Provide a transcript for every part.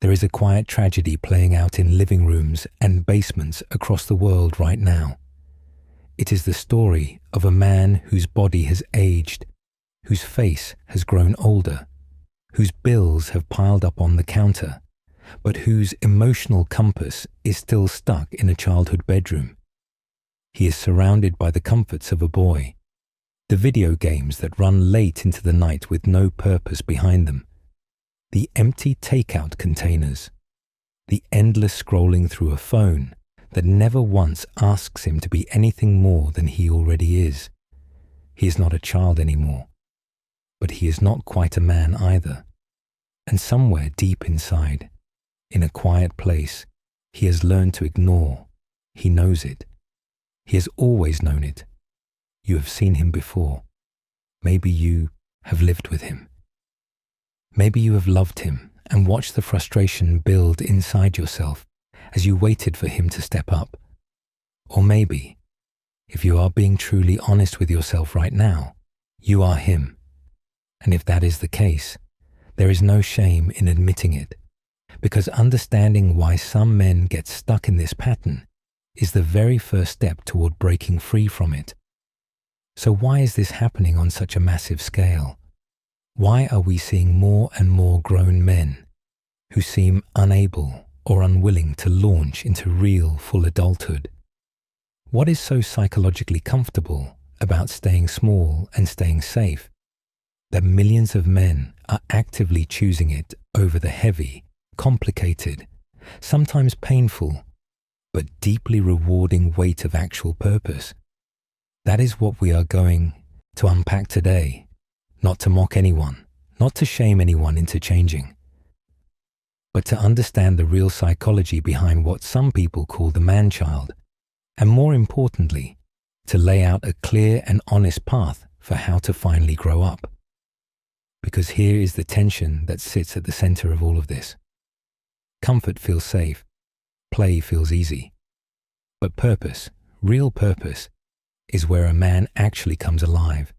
There is a quiet tragedy playing out in living rooms and basements across the world right now. It is the story of a man whose body has aged, whose face has grown older, whose bills have piled up on the counter, but whose emotional compass is still stuck in a childhood bedroom. He is surrounded by the comforts of a boy, the video games that run late into the night with no purpose behind them, the empty takeout containers, the endless scrolling through a phone that never once asks him to be anything more than he already is. He is not a child anymore, but he is not quite a man either. And somewhere deep inside, in a quiet place, he has learned to ignore. He knows it. He has always known it. You have seen him before. Maybe you have lived with him. Maybe you have loved him and watched the frustration build inside yourself as you waited for him to step up. Or maybe, if you are being truly honest with yourself right now, you are him. And if that is the case, there is no shame in admitting it, because understanding why some men get stuck in this pattern is the very first step toward breaking free from it. So why is this happening on such a massive scale? Why are we seeing more and more grown men who seem unable or unwilling to launch into real full adulthood? What is so psychologically comfortable about staying small and staying safe that millions of men are actively choosing it over the heavy, complicated, sometimes painful, but deeply rewarding weight of actual purpose? That is what we are going to unpack today. Not to mock anyone, not to shame anyone into changing, but to understand the real psychology behind what some people call the man-child, and more importantly, to lay out a clear and honest path for how to finally grow up. Because here is the tension that sits at the center of all of this. Comfort feels safe, play feels easy, but purpose, real purpose, is where a man actually comes alive.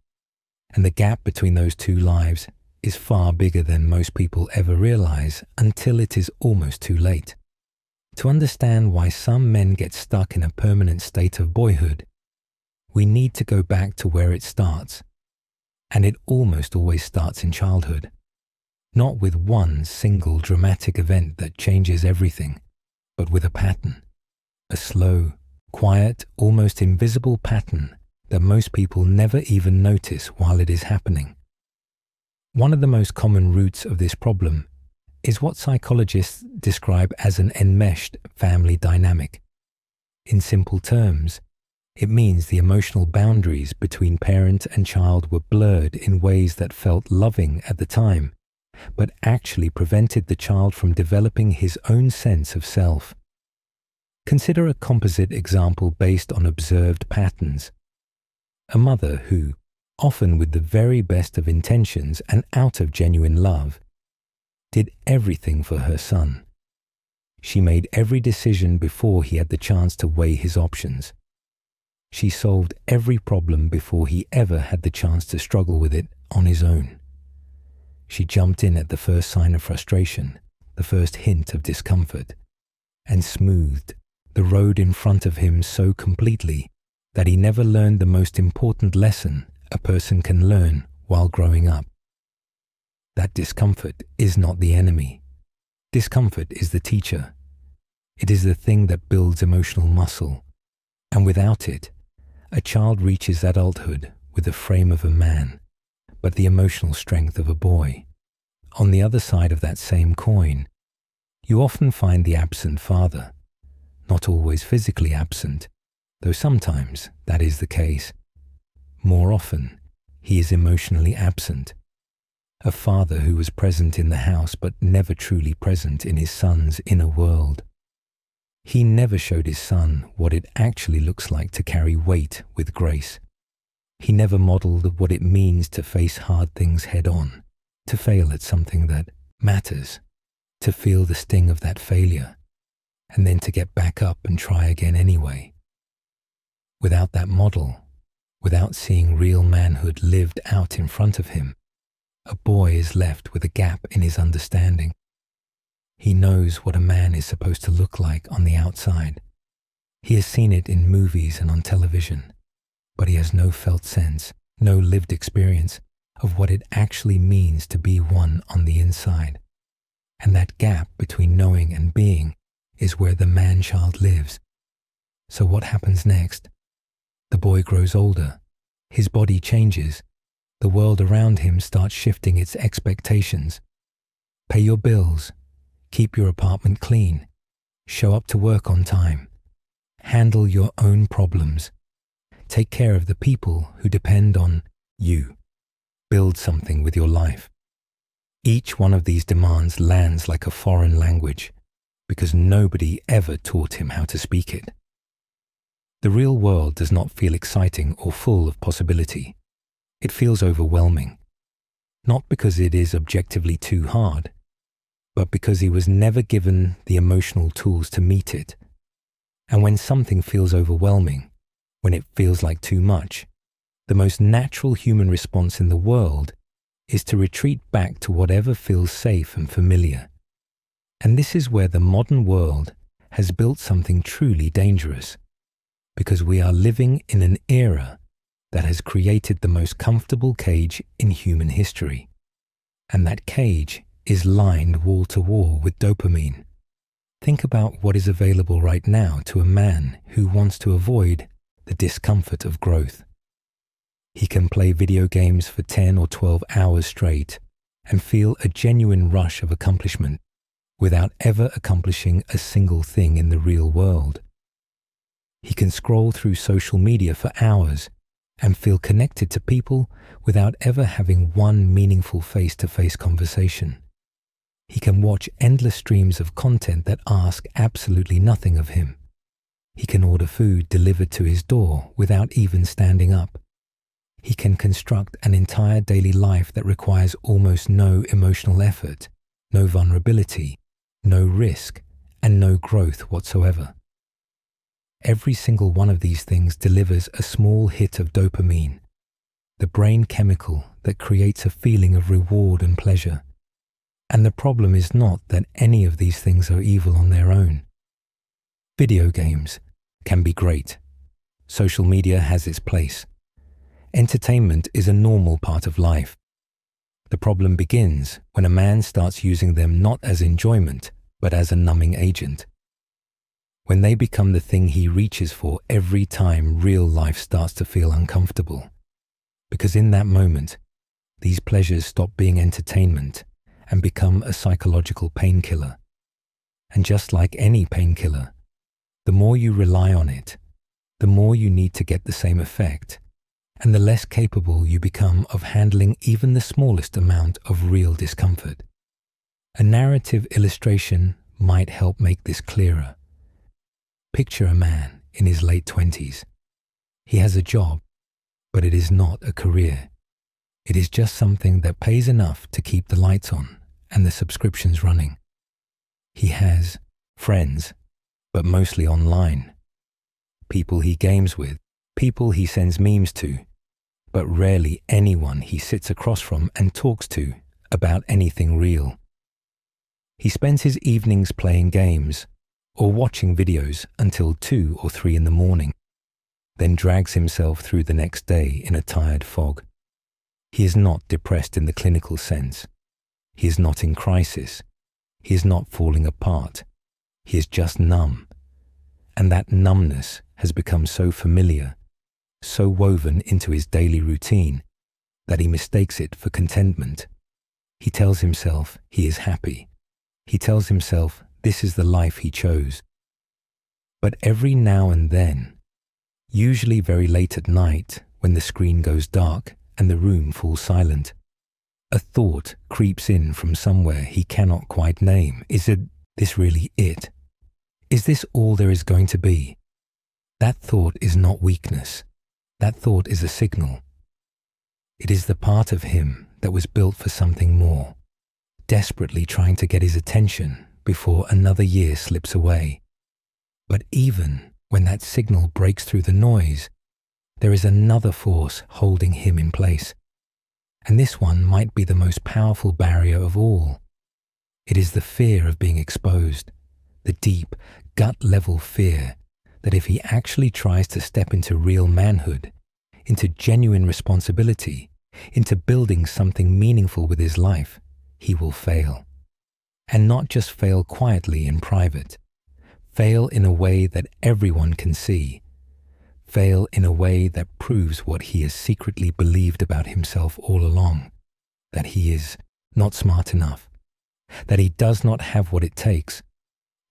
And the gap between those two lives is far bigger than most people ever realize until it is almost too late. To understand why some men get stuck in a permanent state of boyhood, we need to go back to where it starts. And it almost always starts in childhood. Not with one single dramatic event that changes everything, but with a pattern. A slow, quiet, almost invisible pattern that most people never even notice while it is happening. One of the most common roots of this problem is what psychologists describe as an enmeshed family dynamic. In simple terms, it means the emotional boundaries between parent and child were blurred in ways that felt loving at the time, but actually prevented the child from developing his own sense of self. Consider a composite example based on observed patterns. A mother who, often with the very best of intentions and out of genuine love, did everything for her son. She made every decision before he had the chance to weigh his options. She solved every problem before he ever had the chance to struggle with it on his own. She jumped in at the first sign of frustration, the first hint of discomfort, and smoothed the road in front of him so completely that he never learned the most important lesson a person can learn while growing up. That discomfort is not the enemy. Discomfort is the teacher. It is the thing that builds emotional muscle, and without it, a child reaches adulthood with the frame of a man, but the emotional strength of a boy. On the other side of that same coin, you often find the absent father, not always physically absent, though sometimes that is the case. More often, he is emotionally absent. A father who was present in the house but never truly present in his son's inner world. He never showed his son what it actually looks like to carry weight with grace. He never modeled what it means to face hard things head on, to fail at something that matters, to feel the sting of that failure, and then to get back up and try again anyway. Without that model, without seeing real manhood lived out in front of him, a boy is left with a gap in his understanding. He knows what a man is supposed to look like on the outside. He has seen it in movies and on television, but he has no felt sense, no lived experience of what it actually means to be one on the inside. And that gap between knowing and being is where the man-child lives. So what happens next? The boy grows older. His body changes. The world around him starts shifting its expectations. Pay your bills. Keep your apartment clean. Show up to work on time. Handle your own problems. Take care of the people who depend on you. Build something with your life. Each one of these demands lands like a foreign language because nobody ever taught him how to speak it. The real world does not feel exciting or full of possibility. It feels overwhelming, not because it is objectively too hard, but because he was never given the emotional tools to meet it. And when something feels overwhelming, when it feels like too much, the most natural human response in the world is to retreat back to whatever feels safe and familiar. And this is where the modern world has built something truly dangerous, because we are living in an era that has created the most comfortable cage in human history. And that cage is lined wall to wall with dopamine. Think about what is available right now to a man who wants to avoid the discomfort of growth. He can play video games for 10 or 12 hours straight and feel a genuine rush of accomplishment without ever accomplishing a single thing in the real world. He can scroll through social media for hours and feel connected to people without ever having one meaningful face-to-face conversation. He can watch endless streams of content that ask absolutely nothing of him. He can order food delivered to his door without even standing up. He can construct an entire daily life that requires almost no emotional effort, no vulnerability, no risk, and no growth whatsoever. Every single one of these things delivers a small hit of dopamine, the brain chemical that creates a feeling of reward and pleasure. And the problem is not that any of these things are evil on their own. Video games can be great. Social media has its place. Entertainment is a normal part of life. The problem begins when a man starts using them not as enjoyment, but as a numbing agent. When they become the thing he reaches for every time real life starts to feel uncomfortable. Because in that moment, these pleasures stop being entertainment and become a psychological painkiller. And just like any painkiller, the more you rely on it, the more you need to get the same effect, and the less capable you become of handling even the smallest amount of real discomfort. A narrative illustration might help make this clearer. Picture a man in his late 20s. He has a job, but it is not a career. It is just something that pays enough to keep the lights on and the subscriptions running. He has friends, but mostly online. People he games with, people he sends memes to, but rarely anyone he sits across from and talks to about anything real. He spends his evenings playing games or watching videos until 2 or 3 in the morning, then drags himself through the next day in a tired fog. He is not depressed in the clinical sense. He is not in crisis. He is not falling apart. He is just numb. And that numbness has become so familiar, so woven into his daily routine, that he mistakes it for contentment. He tells himself he is happy. He tells himself this is the life he chose. But every now and then, usually very late at night when the screen goes dark and the room falls silent, a thought creeps in from somewhere he cannot quite name. Is this really it? Is this all there is going to be? That thought is not weakness. That thought is a signal. It is the part of him that was built for something more, desperately trying to get his attention before another year slips away. But even when that signal breaks through the noise, there is another force holding him in place. And this one might be the most powerful barrier of all. It is the fear of being exposed, the deep, gut-level fear that if he actually tries to step into real manhood, into genuine responsibility, into building something meaningful with his life, he will fail. And not just fail quietly in private, fail in a way that everyone can see, fail in a way that proves what he has secretly believed about himself all along, that he is not smart enough, that he does not have what it takes,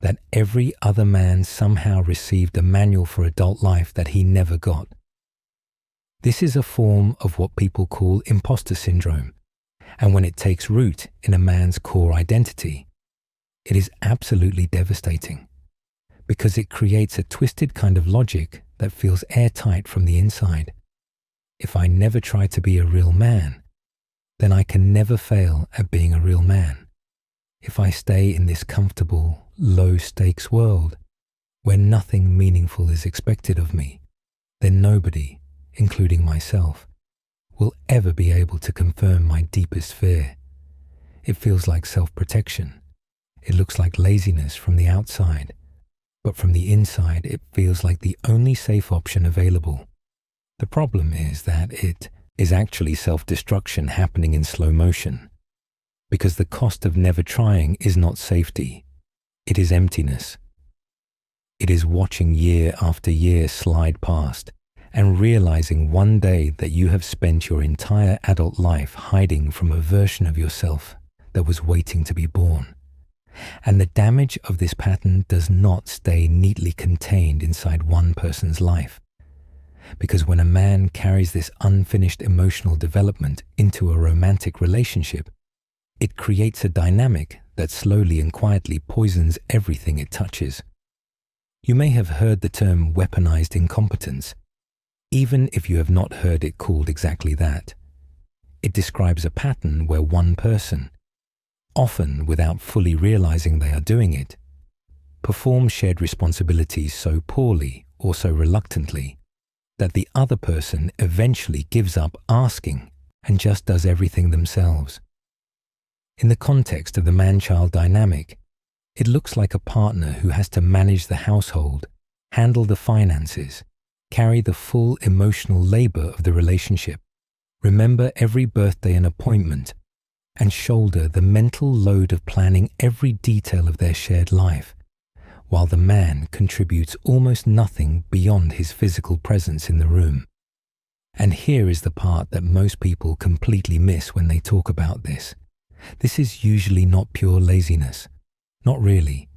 that every other man somehow received a manual for adult life that he never got. This is a form of what people call imposter syndrome, and when it takes root in a man's core identity, it is absolutely devastating, because it creates a twisted kind of logic that feels airtight from the inside. If I never try to be a real man, then I can never fail at being a real man. If I stay in this comfortable, low-stakes world, where nothing meaningful is expected of me, then nobody, including myself, will ever be able to confirm my deepest fear. It feels like self-protection. It looks like laziness from the outside, but from the inside it feels like the only safe option available. The problem is that it is actually self-destruction happening in slow motion, because the cost of never trying is not safety, it is emptiness. It is watching year after year slide past, and realizing one day that you have spent your entire adult life hiding from a version of yourself that was waiting to be born. And the damage of this pattern does not stay neatly contained inside one person's life. Because when a man carries this unfinished emotional development into a romantic relationship, it creates a dynamic that slowly and quietly poisons everything it touches. You may have heard the term weaponized incompetence, even if you have not heard it called exactly that. It describes a pattern where one person, often without fully realizing they are doing it, performs shared responsibilities so poorly or so reluctantly that the other person eventually gives up asking and just does everything themselves. In the context of the man-child dynamic, it looks like a partner who has to manage the household, handle the finances, carry the full emotional labor of the relationship, remember every birthday and appointment, and shoulder the mental load of planning every detail of their shared life, while the man contributes almost nothing beyond his physical presence in the room. And here is the part that most people completely miss when they talk about this. This is usually not pure laziness. Not really.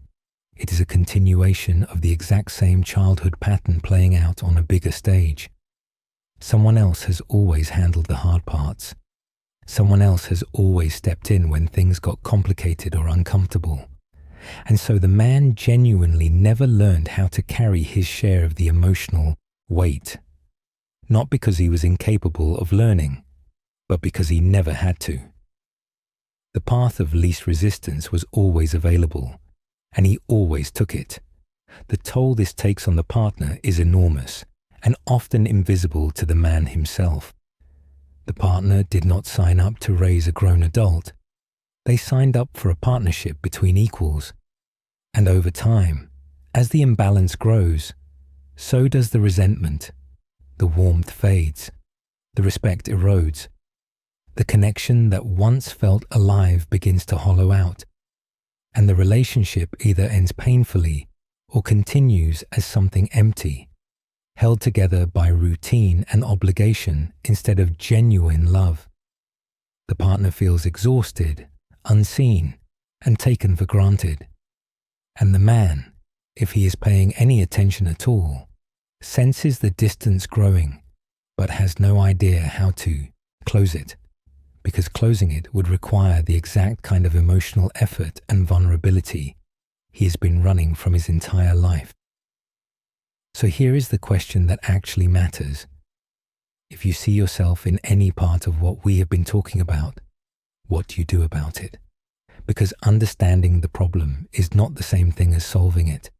It is a continuation of the exact same childhood pattern playing out on a bigger stage. Someone else has always handled the hard parts. Someone else has always stepped in when things got complicated or uncomfortable. And so the man genuinely never learned how to carry his share of the emotional weight. Not because he was incapable of learning, but because he never had to. The path of least resistance was always available, and he always took it. The toll this takes on the partner is enormous, and often invisible to the man himself. The partner did not sign up to raise a grown adult. They signed up for a partnership between equals. And over time, as the imbalance grows, so does the resentment. The warmth fades. The respect erodes. The connection that once felt alive begins to hollow out, and the relationship either ends painfully or continues as something empty, held together by routine and obligation instead of genuine love. The partner feels exhausted, unseen, and taken for granted. And the man, if he is paying any attention at all, senses the distance growing, but has no idea how to close it, because closing it would require the exact kind of emotional effort and vulnerability he has been running from his entire life. So here is the question that actually matters. If you see yourself in any part of what we have been talking about, what do you do about it? Because understanding the problem is not the same thing as solving it.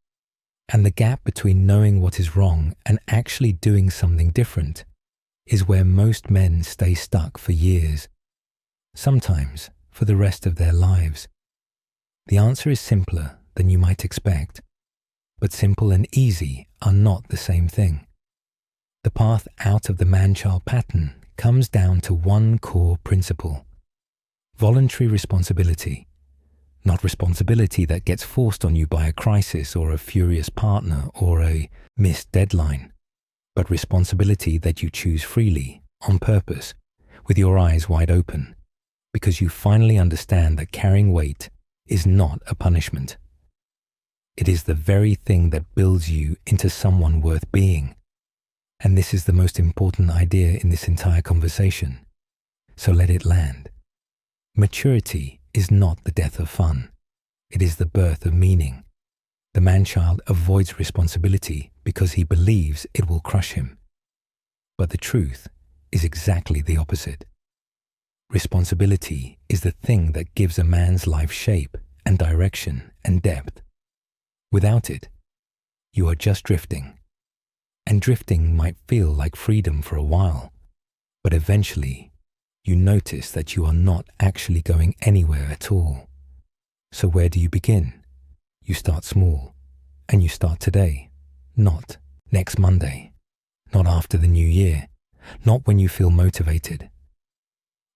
And the gap between knowing what is wrong and actually doing something different is where most men stay stuck for years, sometimes for the rest of their lives. The answer is simpler than you might expect, but simple and easy are not the same thing. The path out of the man-child pattern comes down to one core principle: voluntary responsibility. Not responsibility that gets forced on you by a crisis or a furious partner or a missed deadline, but responsibility that you choose freely, on purpose, with your eyes wide open, because you finally understand that carrying weight is not a punishment. It is the very thing that builds you into someone worth being. And this is the most important idea in this entire conversation. So let it land. Maturity is not the death of fun. It is the birth of meaning. The man-child avoids responsibility because he believes it will crush him. But the truth is exactly the opposite. Responsibility is the thing that gives a man's life shape and direction and depth. Without it, you are just drifting. And drifting might feel like freedom for a while, but eventually you notice that you are not actually going anywhere at all. So where do you begin? You start small, and you start today, not next Monday, not after the new year, not when you feel motivated.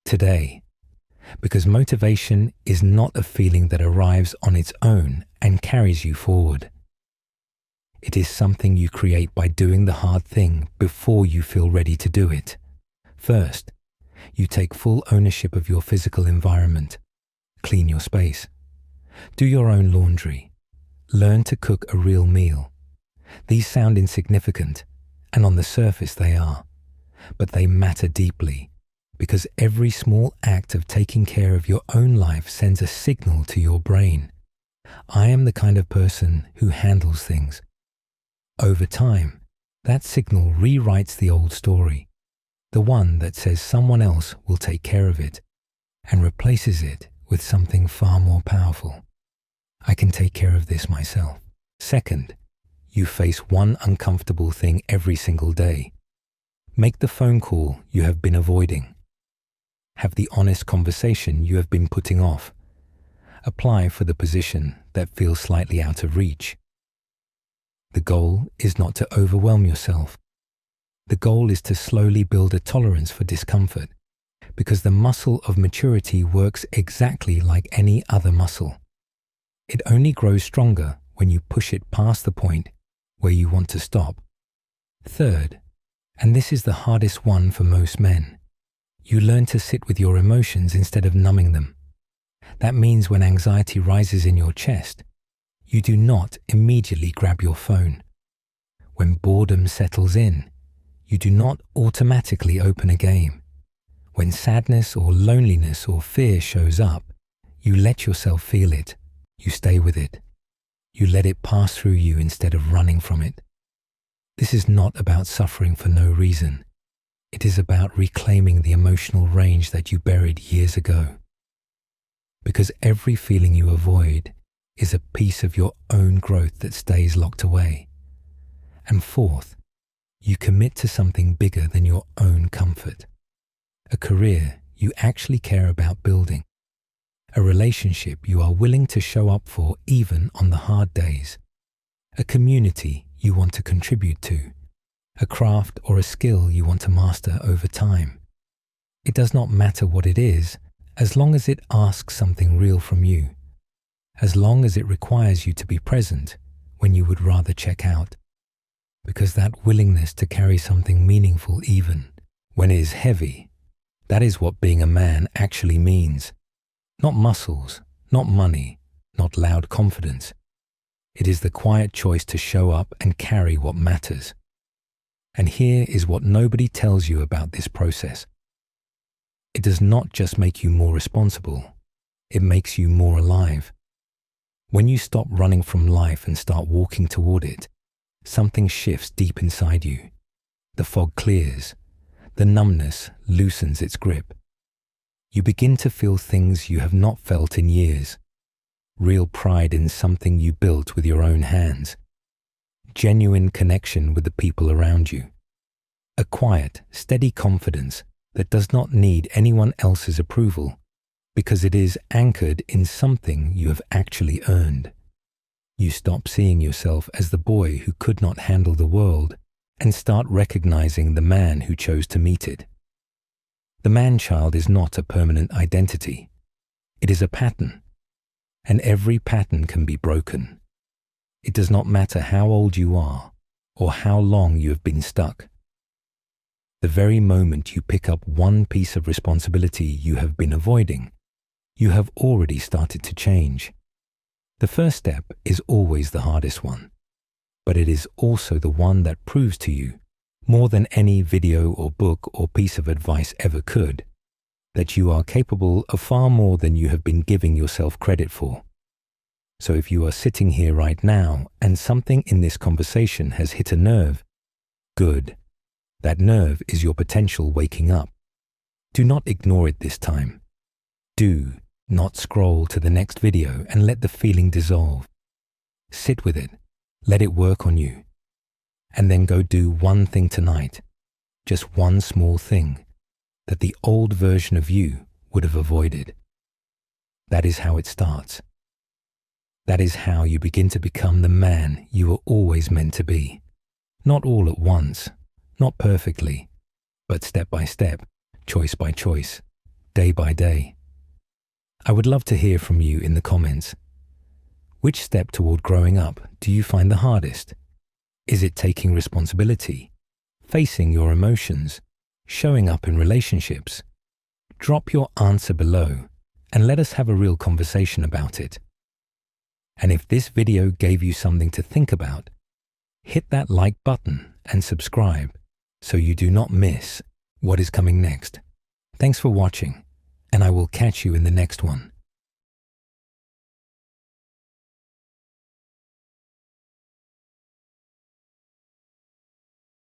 Today, because motivation is not a feeling that arrives on its own and carries you forward. It is something you create by doing the hard thing before you feel ready to do it. First, you take full ownership of your physical environment. Clean your space. Do your own laundry. Learn to cook a real meal. These sound insignificant, and on the surface they are, but they matter deeply because every small act of taking care of your own life sends a signal to your brain. I am the kind of person who handles things. Over time, that signal rewrites the old story, the one that says someone else will take care of it, and replaces it with something far more powerful. I can take care of this myself. Second, you face one uncomfortable thing every single day. Make the phone call you have been avoiding. Have the honest conversation you have been putting off. Apply for the position that feels slightly out of reach. The goal is not to overwhelm yourself. The goal is to slowly build a tolerance for discomfort, because the muscle of maturity works exactly like any other muscle. It only grows stronger when you push it past the point where you want to stop. Third, and this is the hardest one for most men, you learn to sit with your emotions instead of numbing them. That means when anxiety rises in your chest, you do not immediately grab your phone. When boredom settles in, you do not automatically open a game. When sadness or loneliness or fear shows up, you let yourself feel it. You stay with it. You let it pass through you instead of running from it. This is not about suffering for no reason. It is about reclaiming the emotional range that you buried years ago. Because every feeling you avoid is a piece of your own growth that stays locked away. And fourth, you commit to something bigger than your own comfort. A career you actually care about building. A relationship you are willing to show up for even on the hard days. A community you want to contribute to. A craft or a skill you want to master over time. It does not matter what it is, as long as it asks something real from you. As long as it requires you to be present when you would rather check out. Because that willingness to carry something meaningful even when it is heavy, that is what being a man actually means. Not muscles, not money, not loud confidence. It is the quiet choice to show up and carry what matters. And here is what nobody tells you about this process. It does not just make you more responsible, it makes you more alive. When you stop running from life and start walking toward it, something shifts deep inside you. The fog clears. The numbness loosens its grip. You begin to feel things you have not felt in years. Real pride in something you built with your own hands. Genuine connection with the people around you. A quiet, steady confidence that does not need anyone else's approval, because it is anchored in something you have actually earned. You stop seeing yourself as the boy who could not handle the world and start recognizing the man who chose to meet it. The man-child is not a permanent identity. It is a pattern, and every pattern can be broken. It does not matter how old you are or how long you have been stuck. The very moment you pick up one piece of responsibility you have been avoiding, you have already started to change. The first step is always the hardest one, but it is also the one that proves to you, more than any video or book or piece of advice ever could, that you are capable of far more than you have been giving yourself credit for. So if you are sitting here right now and something in this conversation has hit a nerve, good. That nerve is your potential waking up. Do not ignore it this time. Do not scroll to the next video and let the feeling dissolve. Sit with it, let it work on you, and then go do one thing tonight, just one small thing that the old version of you would have avoided. That is how it starts. That is how you begin to become the man you were always meant to be. Not all at once, not perfectly, but step by step, choice by choice, day by day. I would love to hear from you in the comments. Which step toward growing up do you find the hardest? Is it taking responsibility, facing your emotions, showing up in relationships? Drop your answer below and let us have a real conversation about it. And if this video gave you something to think about, hit that like button and subscribe so you do not miss what is coming next. Thanks for watching, and I will catch you in the next one.